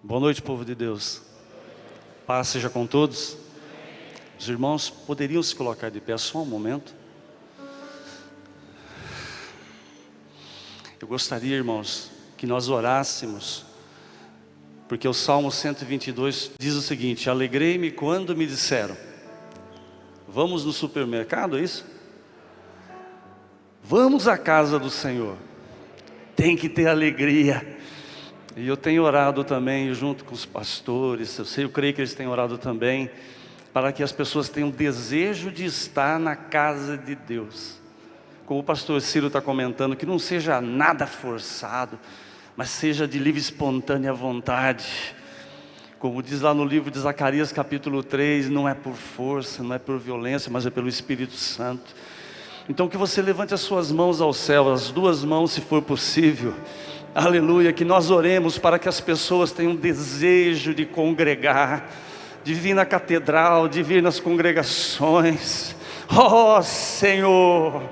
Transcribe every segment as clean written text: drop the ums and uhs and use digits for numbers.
Boa noite, povo de Deus. Paz seja com todos. Os irmãos poderiam se colocar de pé só um momento. Eu gostaria, irmãos, que nós orássemos, porque o Salmo 122 diz o seguinte: alegrei-me quando me disseram, vamos no supermercado, é isso? Vamos à casa do Senhor. Tem que ter alegria. E eu tenho orado também junto com os pastores, eu creio que eles têm orado também, para que as pessoas tenham desejo de estar na casa de Deus. Como o pastor Ciro está comentando, que não seja nada forçado, mas seja de livre e espontânea vontade. Como diz lá no livro de Zacarias capítulo 3, não é por força, não é por violência, mas é pelo Espírito Santo. Então que você levante as suas mãos ao céu, as duas mãos se for possível. Aleluia, que nós oremos para que as pessoas tenham desejo de congregar, de vir na catedral, de vir nas congregações. Oh Senhor,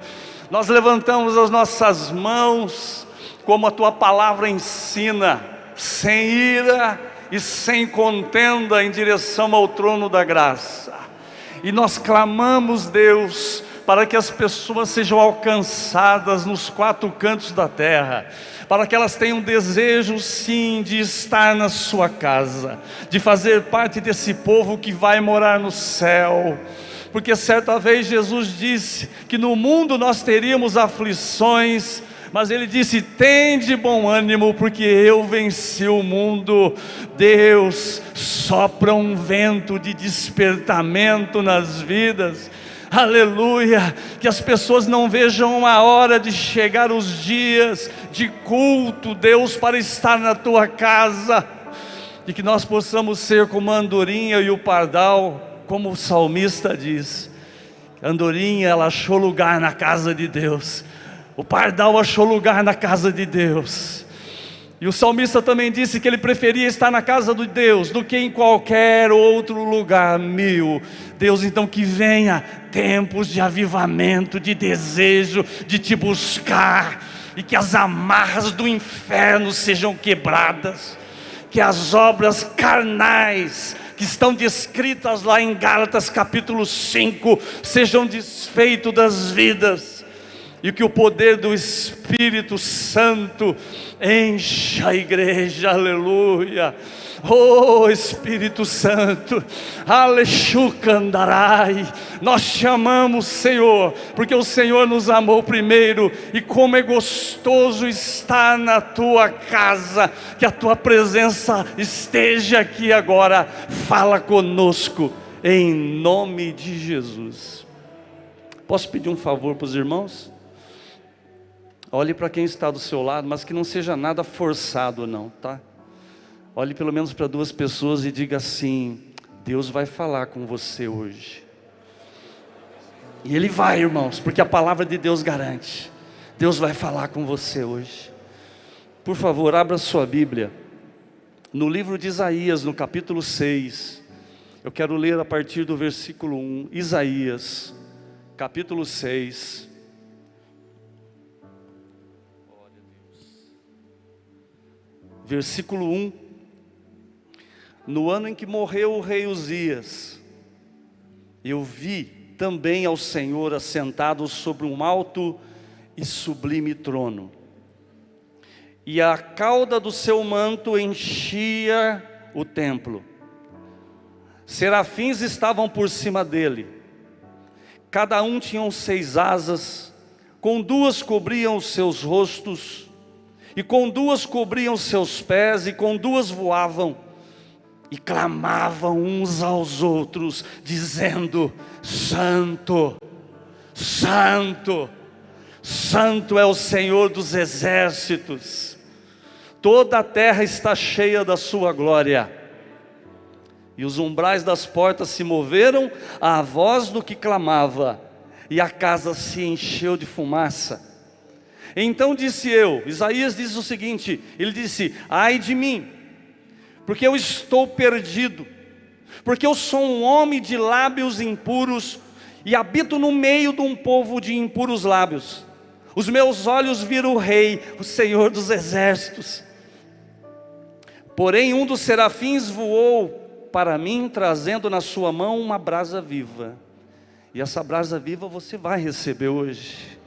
nós levantamos as nossas mãos, como a Tua palavra ensina, sem ira e sem contenda, em direção ao trono da graça. E nós clamamos, Deus, para que as pessoas sejam alcançadas nos quatro cantos da terra, para que elas tenham desejo sim de estar na sua casa, de fazer parte desse povo que vai morar no céu. Porque certa vez Jesus disse que no mundo nós teríamos aflições, mas Ele disse: tende bom ânimo, porque eu venci o mundo. Deus sopra um vento de despertamento nas vidas. Aleluia, que as pessoas não vejam a hora de chegar os dias de culto, Deus, para estar na Tua casa, e que nós possamos ser como a andorinha e o pardal, como o salmista diz. A andorinha, ela achou lugar na casa de Deus, o pardal achou lugar na casa de Deus. E o salmista também disse que ele preferia estar na casa de Deus do que em qualquer outro lugar. Deus, então, que venha tempos de avivamento, de desejo de Te buscar, e que as amarras do inferno sejam quebradas, que as obras carnais que estão descritas lá em Gálatas capítulo 5 sejam desfeitas das vidas, e que o poder do Espírito Santo encha a igreja. Aleluia. Oh Espírito Santo, Alexucandarai, nós te amamos, Senhor, porque o Senhor nos amou primeiro. E como é gostoso estar na Tua casa, que a Tua presença esteja aqui agora. Fala conosco, em nome de Jesus. Posso pedir um favor para os irmãos? Olhe para quem está do seu lado, mas que não seja nada forçado não, tá? Olhe pelo menos para duas pessoas e diga assim: Deus vai falar com você hoje. E Ele vai, irmãos, porque a palavra de Deus garante. Deus vai falar com você hoje. Por favor, abra sua Bíblia no livro de Isaías, no capítulo 6. Eu quero ler a partir do versículo 1. Isaías, capítulo 6. Versículo 1. No ano em que morreu o rei Uzias, eu vi também ao Senhor assentado sobre um alto e sublime trono, e a cauda do seu manto enchia o templo. Serafins estavam por cima dele, cada um tinha 6 asas, com 2 cobriam os seus rostos, e com 2 cobriam seus pés, e com 2 voavam, e clamavam uns aos outros, dizendo: Santo, Santo, Santo é o Senhor dos exércitos, toda a terra está cheia da sua glória. E os umbrais das portas se moveram à voz do que clamava, e a casa se encheu de fumaça. Então disse eu, Isaías diz o seguinte, ele disse: ai de mim, porque eu estou perdido, porque eu sou um homem de lábios impuros, e habito no meio de um povo de impuros lábios. Os meus olhos viram o Rei, o Senhor dos exércitos. Porém um dos serafins voou para mim, trazendo na sua mão uma brasa viva. E essa brasa viva você vai receber hoje.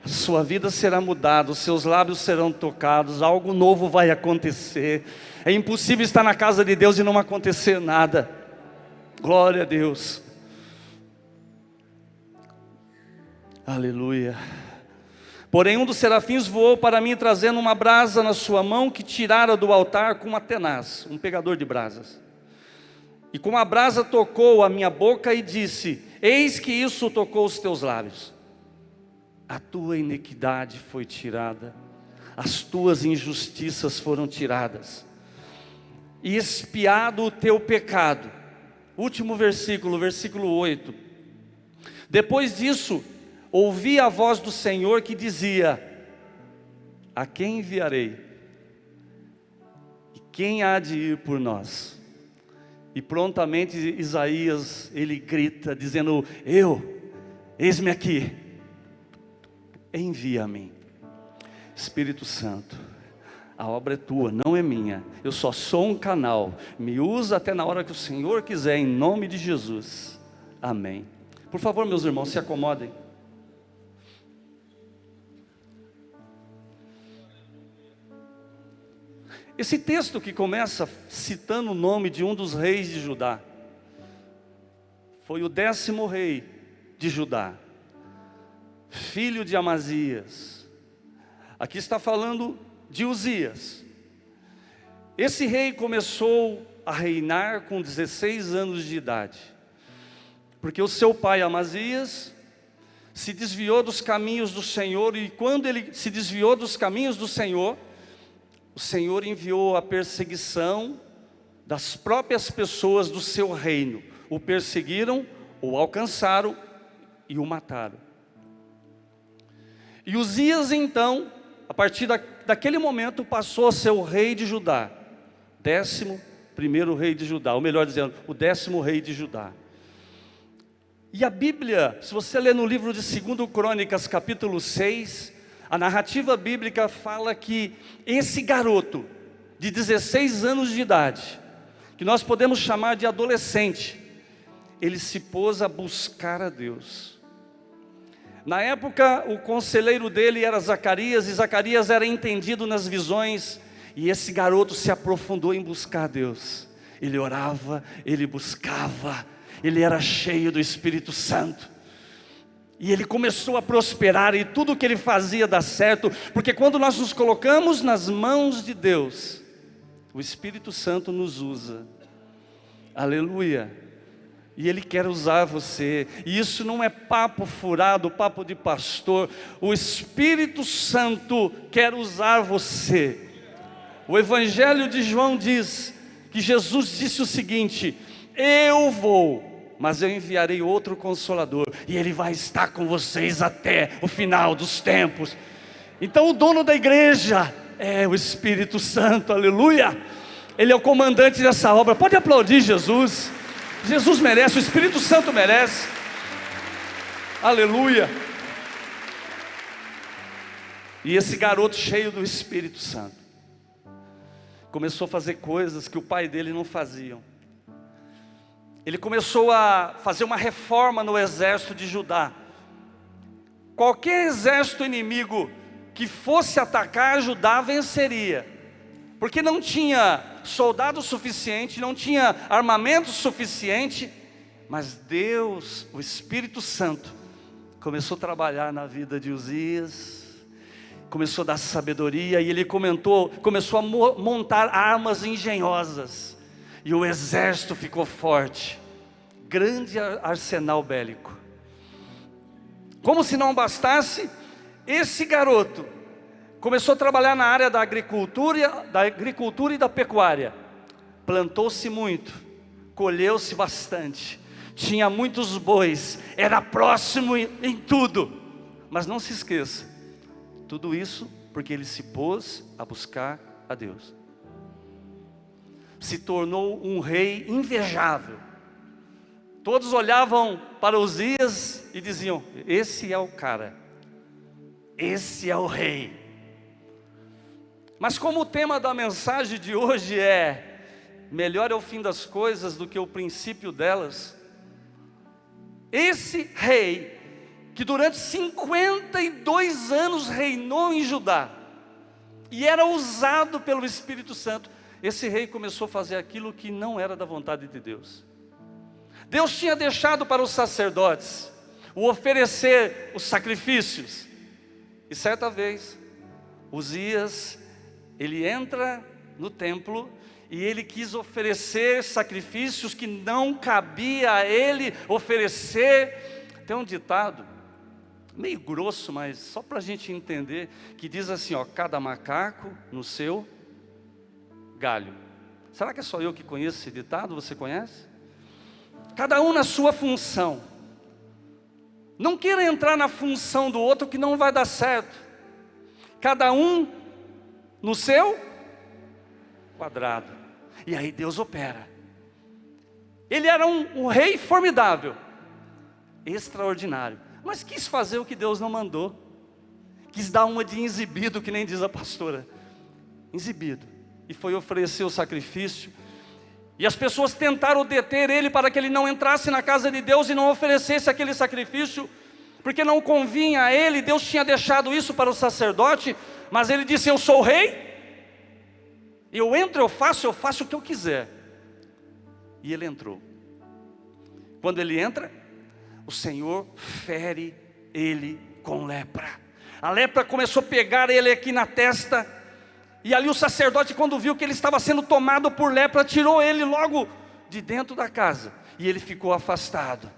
A sua vida será mudada, os seus lábios serão tocados, algo novo vai acontecer. É impossível estar na casa de Deus e não acontecer nada. Glória a Deus. Aleluia. Porém um dos serafins voou para mim, trazendo uma brasa na sua mão, que tirara do altar com uma tenaz, um pegador de brasas. E com a brasa tocou a minha boca e disse: eis que isso tocou os teus lábios. A tua iniquidade foi tirada, as tuas injustiças foram tiradas, e expiado o teu pecado. Último versículo, versículo 8. Depois disso, ouvi a voz do Senhor que dizia: a quem enviarei? E quem há de ir por nós? E prontamente Isaías, ele grita, dizendo: eis-me aqui, envia-me. Espírito Santo, a obra é tua, não é minha. Eu só sou um canal. Me usa até na hora que o Senhor quiser, em nome de Jesus. Amém. Por favor, meus irmãos, se acomodem. Esse texto que começa citando o nome de um dos reis de Judá, foi o 10º rei de Judá, filho de Amazias. Aqui está falando de Uzias. Esse rei começou a reinar com 16 anos de idade, porque o seu pai Amazias se desviou dos caminhos do Senhor, e quando ele se desviou dos caminhos do Senhor, o Senhor enviou a perseguição das próprias pessoas do seu reino. O perseguiram, o alcançaram e o mataram. E Uzias então, a partir daquele momento, passou a ser o rei de Judá. 11º rei de Judá, ou melhor dizendo, o 10º rei de Judá. E a Bíblia, se você ler no livro de 2 Crônicas, capítulo 6, a narrativa bíblica fala que esse garoto de 16 anos de idade, que nós podemos chamar de adolescente, ele se pôs a buscar a Deus. Na época, o conselheiro dele era Zacarias, e Zacarias era entendido nas visões, e esse garoto se aprofundou em buscar a Deus. Ele orava, ele buscava, ele era cheio do Espírito Santo. E ele começou a prosperar, e tudo que ele fazia dá certo, porque quando nós nos colocamos nas mãos de Deus, o Espírito Santo nos usa. Aleluia. E Ele quer usar você, e isso não é papo furado, papo de pastor. O Espírito Santo quer usar você. O Evangelho de João diz que Jesus disse o seguinte: eu vou, mas eu enviarei outro Consolador, e Ele vai estar com vocês até o final dos tempos. Então o dono da igreja é o Espírito Santo, aleluia. Ele é o comandante dessa obra. Pode aplaudir Jesus. Jesus merece, o Espírito Santo merece. Aleluia. E esse garoto cheio do Espírito Santo começou a fazer coisas que o pai dele não fazia. Ele começou a fazer uma reforma no exército de Judá. Qualquer exército inimigo que fosse atacar Judá venceria, porque não tinha soldado suficiente, não tinha armamento suficiente. Mas Deus, o Espírito Santo, começou a trabalhar na vida de Uzias, começou a dar sabedoria, e ele começou a montar armas engenhosas, e o exército ficou forte, grande arsenal bélico. Como se não bastasse, esse garoto começou a trabalhar na área da agricultura e da pecuária. Plantou-se muito, colheu-se bastante, tinha muitos bois, era próximo em tudo. Mas não se esqueça, tudo isso porque ele se pôs a buscar a Deus. Se tornou um rei invejável. Todos olhavam para Uzias e diziam: esse é o cara, esse é o rei. Mas como o tema da mensagem de hoje é melhor é o fim das coisas do que o princípio delas, esse rei, que durante 52 anos reinou em Judá, e era usado pelo Espírito Santo, esse rei começou a fazer aquilo que não era da vontade de Deus. Deus tinha deixado para os sacerdotes o oferecer os sacrifícios, e certa vez, Uzias, ele entra no templo, e ele quis oferecer sacrifícios que não cabia a ele oferecer. Tem um ditado, meio grosso, mas só para a gente entender, que diz assim, ó: cada macaco no seu galho. Será que é só eu que conheço esse ditado? Você conhece? Cada um na sua função. Não queira entrar na função do outro, que não vai dar certo. Cada um no seu quadrado. E aí Deus opera. Ele era um rei formidável, extraordinário, mas quis fazer o que Deus não mandou. Quis dar uma de exibido, que nem diz a pastora. Exibido. E foi oferecer o sacrifício. E as pessoas tentaram deter ele para que ele não entrasse na casa de Deus e não oferecesse aquele sacrifício, porque não convinha a ele. Deus tinha deixado isso para o sacerdote, mas ele disse: eu sou o rei, eu entro, eu faço o que eu quiser. E ele entrou. Quando ele entra, o Senhor fere ele com lepra. A lepra começou a pegar ele aqui na testa, e ali o sacerdote, quando viu que ele estava sendo tomado por lepra, tirou ele logo de dentro da casa, e ele ficou afastado.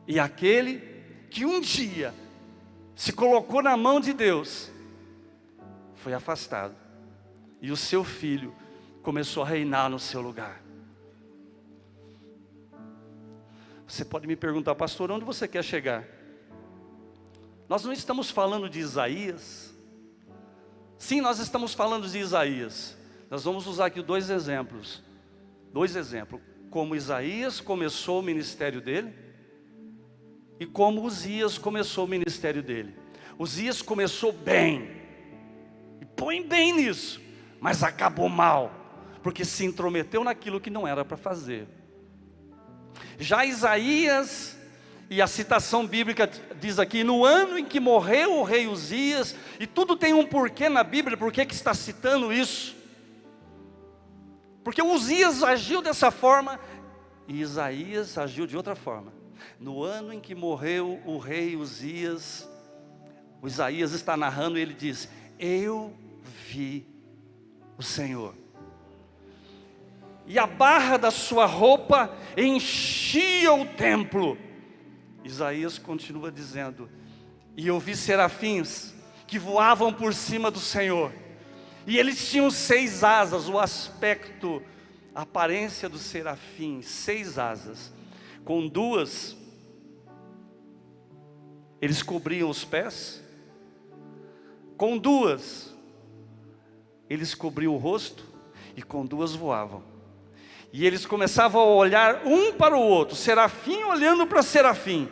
E aquele que um dia se colocou na mão de Deus, foi afastado, e o seu filho começou a reinar no seu lugar. Você pode me perguntar: pastor, onde você quer chegar? Nós não estamos falando de Isaías. Sim, nós estamos falando de Isaías. Nós vamos usar aqui dois exemplos. Como Isaías começou o ministério dele, e como Uzias começou o ministério dele. Uzias começou bem, e põe bem nisso, mas acabou mal, porque se intrometeu naquilo que não era para fazer. Já Isaías, e a citação bíblica diz aqui: no ano em que morreu o rei Uzias, e tudo tem um porquê na Bíblia, por que está citando isso? Porque Uzias agiu dessa forma, e Isaías agiu de outra forma. No ano em que morreu o rei Uzias, o Isaías está narrando, e ele diz: eu vi o Senhor, e a barra da sua roupa enchia o templo. Isaías continua dizendo: e eu vi serafins que voavam por cima do Senhor, e eles tinham 6 asas, o aspecto, a aparência dos serafins, 6 asas. Com 2, eles cobriam os pés. Com 2, eles cobriam o rosto. E com 2 voavam. E eles começavam a olhar um para o outro, serafim olhando para serafim.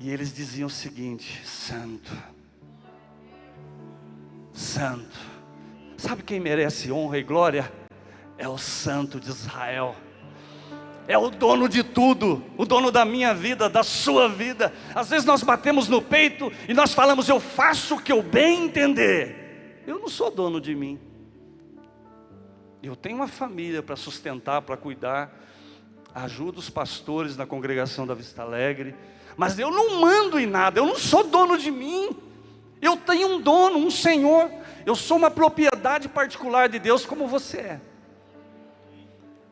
E eles diziam o seguinte: santo, santo. Sabe quem merece honra e glória? É o Santo de Israel. É o dono de tudo, o dono da minha vida, da sua vida. Às vezes nós batemos no peito e nós falamos: eu faço o que eu bem entender. Eu não sou dono de mim. Eu tenho uma família para sustentar, para cuidar. Ajudo os pastores na congregação da Vista Alegre. Mas eu não mando em nada, eu não sou dono de mim. Eu tenho um dono, um Senhor. Eu sou uma propriedade particular de Deus, como você é.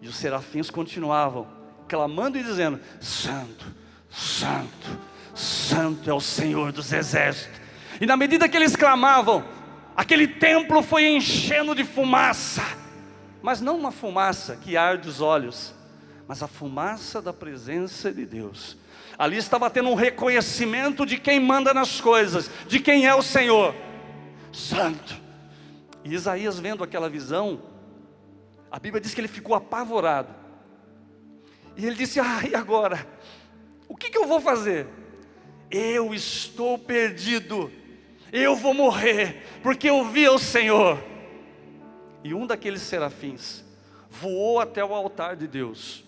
E os serafins continuavam clamando e dizendo: santo, santo, santo é o Senhor dos exércitos. E na medida que eles clamavam, aquele templo foi enchendo de fumaça. Mas não uma fumaça que arde os olhos, mas a fumaça da presença de Deus. Ali estava tendo um reconhecimento de quem manda nas coisas, de quem é o Senhor. Santo. E Isaías, vendo aquela visão, a Bíblia diz que ele ficou apavorado. E ele disse: e agora? O que eu vou fazer? Eu estou perdido. eu vou morrer, porque eu vi o Senhor. E um daqueles serafins voou até o altar de Deus,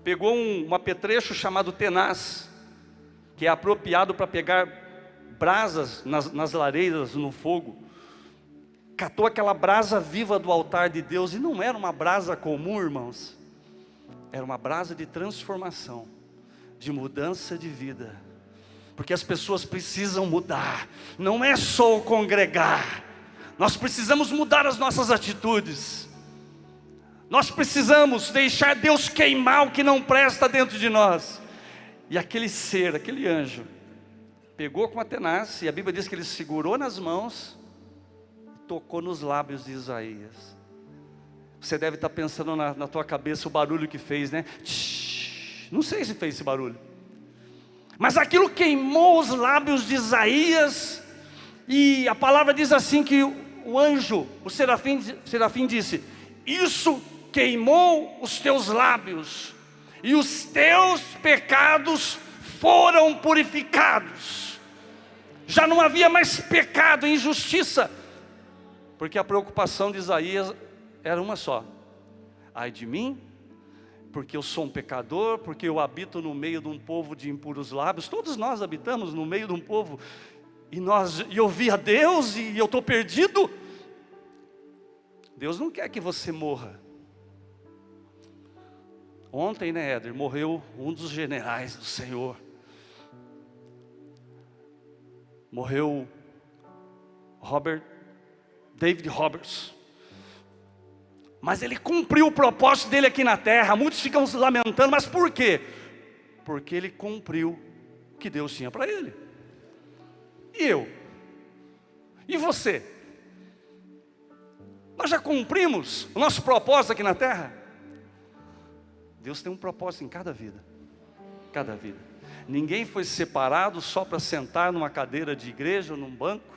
pegou um apetrecho chamado tenaz, que é apropriado para pegar brasas nas lareiras, no fogo. Catou aquela brasa viva do altar de Deus, e não era uma brasa comum, irmãos, era uma brasa de transformação, de mudança de vida, porque as pessoas precisam mudar, não é só o congregar, nós precisamos mudar as nossas atitudes, nós precisamos deixar Deus queimar o que não presta dentro de nós. E aquele ser, aquele anjo, pegou com a tenaz, e a Bíblia diz que ele segurou nas mãos, e tocou nos lábios de Isaías. Você deve estar pensando na tua cabeça o barulho que fez, né? Não sei se fez esse barulho, mas aquilo queimou os lábios de Isaías, e a palavra diz assim que o anjo, o serafim disse: isso queimou os teus lábios, e os teus pecados foram purificados. Já não havia mais pecado e injustiça, porque a preocupação de Isaías era uma só: ai de mim, porque eu sou um pecador, porque eu habito no meio de um povo de impuros lábios. Todos nós habitamos no meio de um povo, e eu vi a Deus e eu estou perdido. Deus não quer que você morra. Ontem, né, Éder, morreu um dos generais do Senhor. Morreu David Roberts. Mas ele cumpriu o propósito dele aqui na terra. Muitos ficam se lamentando, mas por quê? Porque ele cumpriu o que Deus tinha para ele. E eu? E você? Nós já cumprimos o nosso propósito aqui na terra? Deus tem um propósito em cada vida. Cada vida. Ninguém foi separado só para sentar numa cadeira de igreja ou num banco,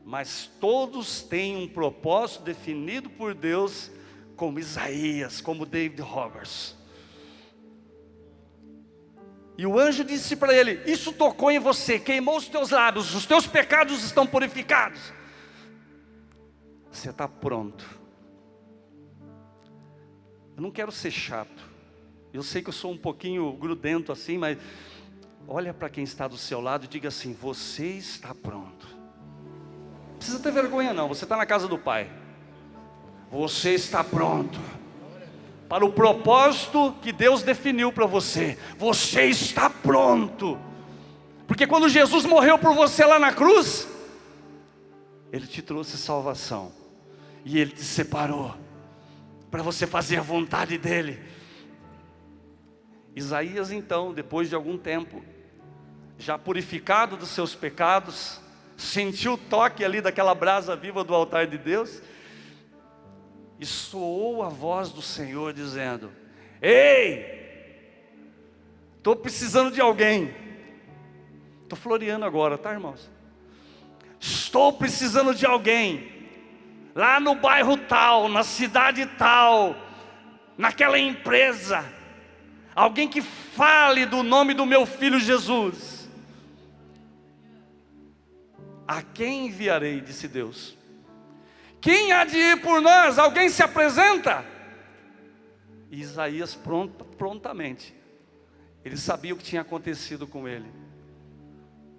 mas todos têm um propósito definido por Deus, como Isaías, como David Roberts. E o anjo disse para ele: isso tocou em você, queimou os teus lábios, os teus pecados estão purificados. Você está pronto. Eu não quero ser chato, eu sei que eu sou um pouquinho grudento assim, mas olha para quem está do seu lado e diga assim: você está pronto. Não precisa ter vergonha não, você está na casa do Pai. Você está pronto para o propósito que Deus definiu para você. Você está pronto, porque quando Jesus morreu por você lá na cruz, Ele te trouxe salvação, e Ele te separou para você fazer a vontade dEle. Isaías então, depois de algum tempo, já purificado dos seus pecados, sentiu o toque ali daquela brasa viva do altar de Deus, e soou a voz do Senhor dizendo: ei, estou precisando de alguém. Estou floreando agora, tá, irmãos? Estou precisando de alguém lá no bairro tal, na cidade tal, naquela empresa, alguém que fale do nome do meu filho Jesus. A quem enviarei, disse Deus. Quem há de ir por nós? Alguém se apresenta. E Isaías prontamente, ele sabia o que tinha acontecido com ele.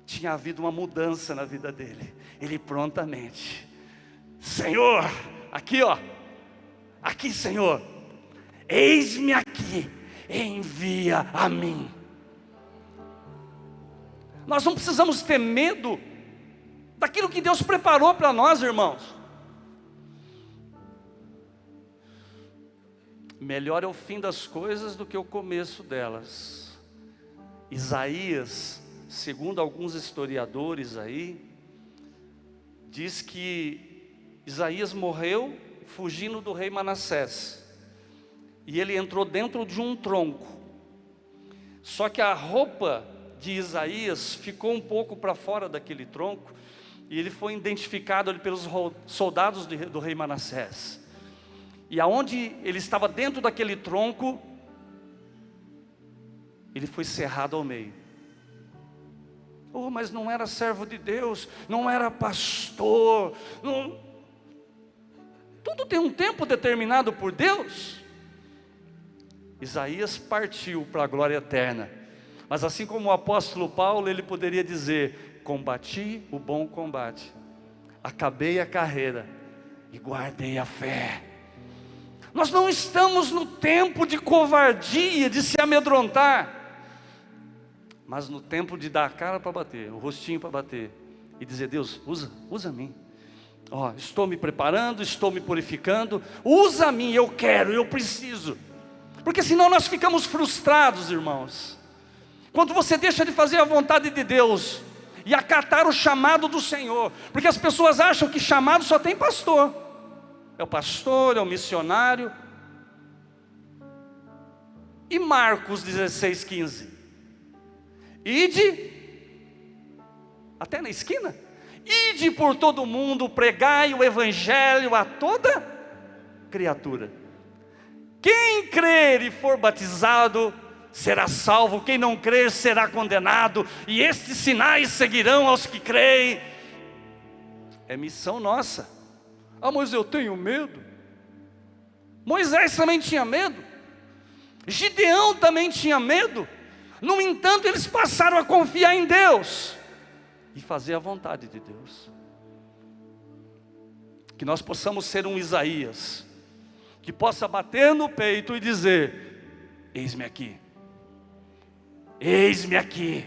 Tinha havido uma mudança na vida dele. Ele prontamente: Senhor, aqui ó, aqui Senhor, eis-me aqui, envia a mim. Nós não precisamos ter medo daquilo que Deus preparou para nós, irmãos. Melhor é o fim das coisas do que o começo delas. Isaías, segundo alguns historiadores aí, diz que Isaías morreu fugindo do rei Manassés, e ele entrou dentro de um tronco. Só que a roupa de Isaías ficou um pouco para fora daquele tronco, e ele foi identificado ali pelos soldados do rei Manassés. E aonde ele estava dentro daquele tronco, ele foi cerrado ao meio. Oh, mas não era servo de Deus, não era pastor. Tudo tem um tempo determinado por Deus. Isaías partiu para a glória eterna. Mas assim como o apóstolo Paulo, ele poderia dizer: combati o bom combate, acabei a carreira e guardei a fé. Nós não estamos no tempo de covardia, de se amedrontar, mas no tempo de dar a cara para bater, o rostinho para bater, e dizer: Deus, usa a mim. Estou me preparando, estou me purificando, usa a mim, eu quero, eu preciso. Porque senão nós ficamos frustrados, irmãos. Quando você deixa de fazer a vontade de Deus e acatar o chamado do Senhor, porque as pessoas acham que chamado só tem pastor. É o pastor, é o missionário. E Marcos 16:15, ide, até na esquina, ide por todo o mundo, pregai o evangelho a toda criatura. Quem crer e for batizado será salvo, quem não crer será condenado, e estes sinais seguirão aos que creem. É missão nossa. Mas eu tenho medo. Moisés também tinha medo, Gideão também tinha medo. No entanto, eles passaram a confiar em Deus e fazer a vontade de Deus. Que nós possamos ser um Isaías, que possa bater no peito e dizer: eis-me aqui, eis-me aqui,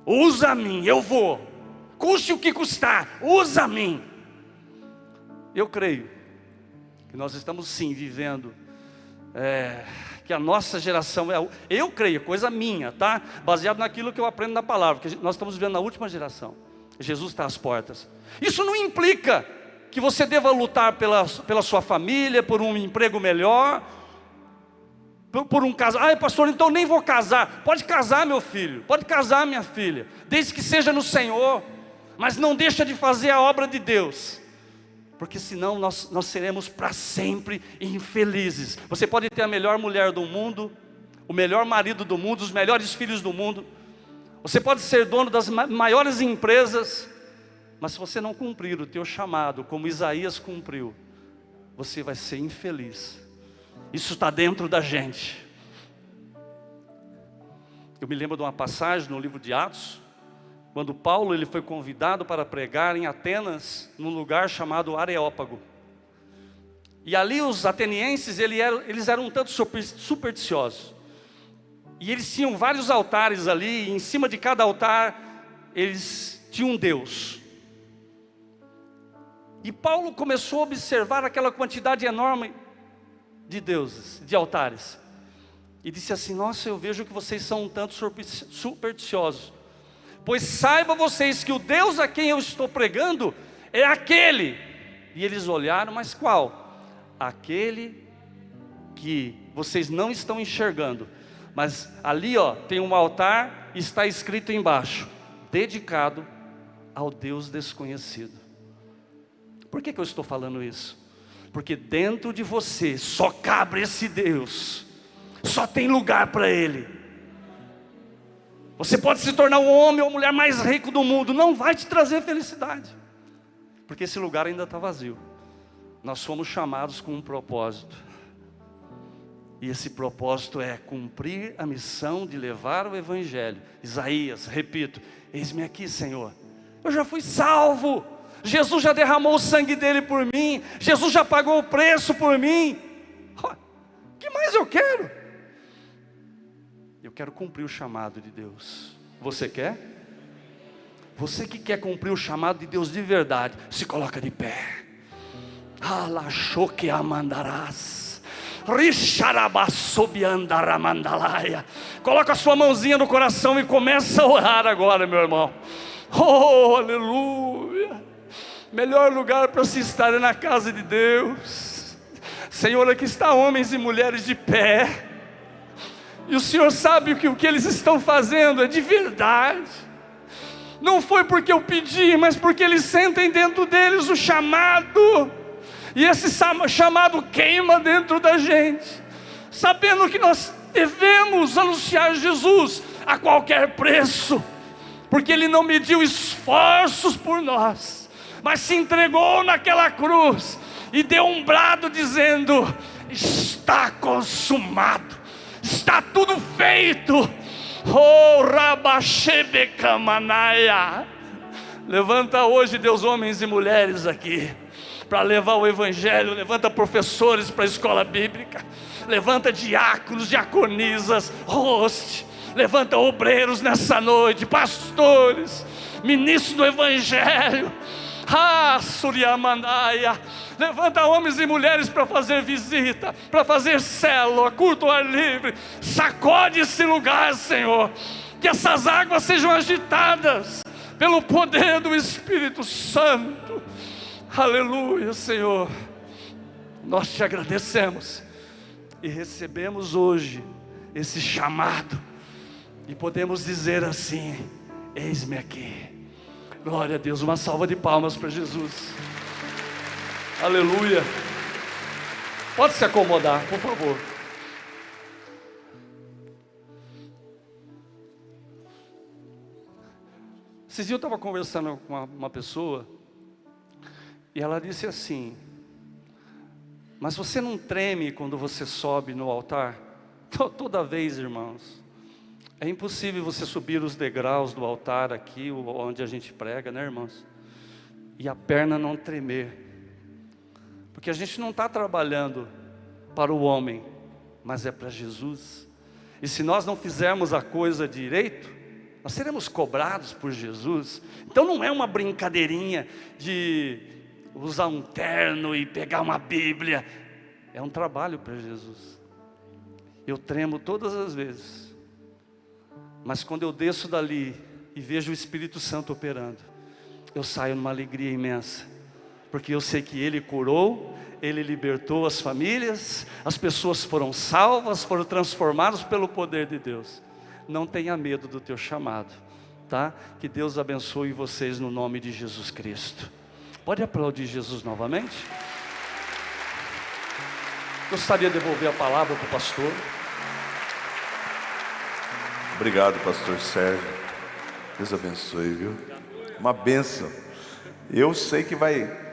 usa a mim, eu vou, custe o que custar, usa a mim. Eu creio que nós estamos sim vivendo, que a nossa geração, eu creio, coisa minha, tá? Baseado naquilo que eu aprendo na palavra, que nós estamos vivendo na última geração. Jesus está às portas. Isso não implica que você deva lutar pela sua família, por um emprego melhor, por um casamento. Pastor, então nem vou casar. Pode casar, meu filho, pode casar, minha filha, desde que seja no Senhor, mas não deixa de fazer a obra de Deus, porque senão nós seremos para sempre infelizes. Você pode ter a melhor mulher do mundo, o melhor marido do mundo, os melhores filhos do mundo, você pode ser dono das maiores empresas, mas se você não cumprir o teu chamado, como Isaías cumpriu, você vai ser infeliz. Isso está dentro da gente. Eu me lembro de uma passagem no livro de Atos, quando Paulo ele foi convidado para pregar em Atenas, num lugar chamado Areópago. E ali os atenienses, eles eram um tanto supersticiosos. E eles tinham vários altares ali, e em cima de cada altar, eles tinham um Deus. E Paulo começou a observar aquela quantidade enorme de deuses, de altares. E disse assim: nossa, eu vejo que vocês são um tanto supersticiosos. Pois saiba vocês que o Deus a quem eu estou pregando é aquele. E eles olharam: mas qual? Aquele que vocês não estão enxergando. Mas ali tem um altar e está escrito embaixo: dedicado ao Deus desconhecido. Por que eu estou falando isso? Porque dentro de você só cabe esse Deus, só tem lugar para Ele. Você pode se tornar o homem ou a mulher mais rico do mundo, não vai te trazer felicidade, porque esse lugar ainda está vazio. Nós somos chamados com um propósito, e esse propósito é cumprir a missão de levar o Evangelho. Isaías, repito: eis-me aqui, Senhor, eu já fui salvo, Jesus já derramou o sangue dele por mim, Jesus já pagou o preço por mim. O que mais eu quero? Eu quero cumprir o chamado de Deus. Você quer? Você que quer cumprir o chamado de Deus de verdade, se coloca de pé. Alachoque amandarás, richarabasobiandaramandalaia. Coloca a sua mãozinha no coração e começa a orar agora, meu irmão. Oh, aleluia. Melhor lugar para se estar é na casa de Deus. Senhor, aqui está homens e mulheres de pé, e o Senhor sabe que o que eles estão fazendo é de verdade. Não foi porque eu pedi, mas porque eles sentem dentro deles o chamado. E esse chamado queima dentro da gente, sabendo que nós devemos anunciar Jesus a qualquer preço. porque Ele não mediu esforços por nós, mas se entregou naquela cruz e deu um brado dizendo: está consumado, está tudo feito. Oh, Rabashebekamanaya. Levanta hoje, Deus, homens e mulheres aqui para levar o Evangelho. Levanta professores para a escola bíblica, levanta diáconos, diaconisas, host, levanta obreiros nessa noite, pastores, ministros do Evangelho. Suriamandaia. Levanta homens e mulheres para fazer visita, para fazer célula, culto ao ar livre. Sacode esse lugar, Senhor, que essas águas sejam agitadas pelo poder do Espírito Santo. Aleluia, Senhor. Nós te agradecemos e recebemos hoje esse chamado, e podemos dizer assim: eis-me aqui. Glória a Deus, uma salva de palmas para Jesus. Aleluia. Pode se acomodar, por favor. Esses dias eu estava conversando com uma pessoa, e ela disse assim: mas você não treme quando você sobe no altar? Toda vez, irmãos, é impossível você subir os degraus do altar aqui, onde a gente prega, né, irmãos? E a perna não tremer, porque a gente não está trabalhando para o homem, mas é para Jesus. E se nós não fizermos a coisa direito, nós seremos cobrados por Jesus. Então não é uma brincadeirinha de usar um terno e pegar uma Bíblia. É um trabalho para Jesus. Eu tremo todas as vezes, mas quando eu desço dali e vejo o Espírito Santo operando, eu saio numa alegria imensa, porque eu sei que Ele curou, Ele libertou as famílias, as pessoas foram salvas, foram transformadas pelo poder de Deus. Não tenha medo do teu chamado, tá? Que Deus abençoe vocês no nome de Jesus Cristo. Pode aplaudir Jesus novamente? Gostaria de devolver a palavra para o pastor. Obrigado, pastor Sérgio. Deus abençoe, viu? Uma bênção. Eu sei que vai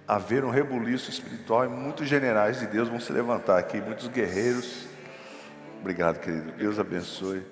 haver um rebuliço espiritual e muitos generais de Deus vão se levantar aqui, muitos guerreiros. Obrigado, querido. Deus abençoe.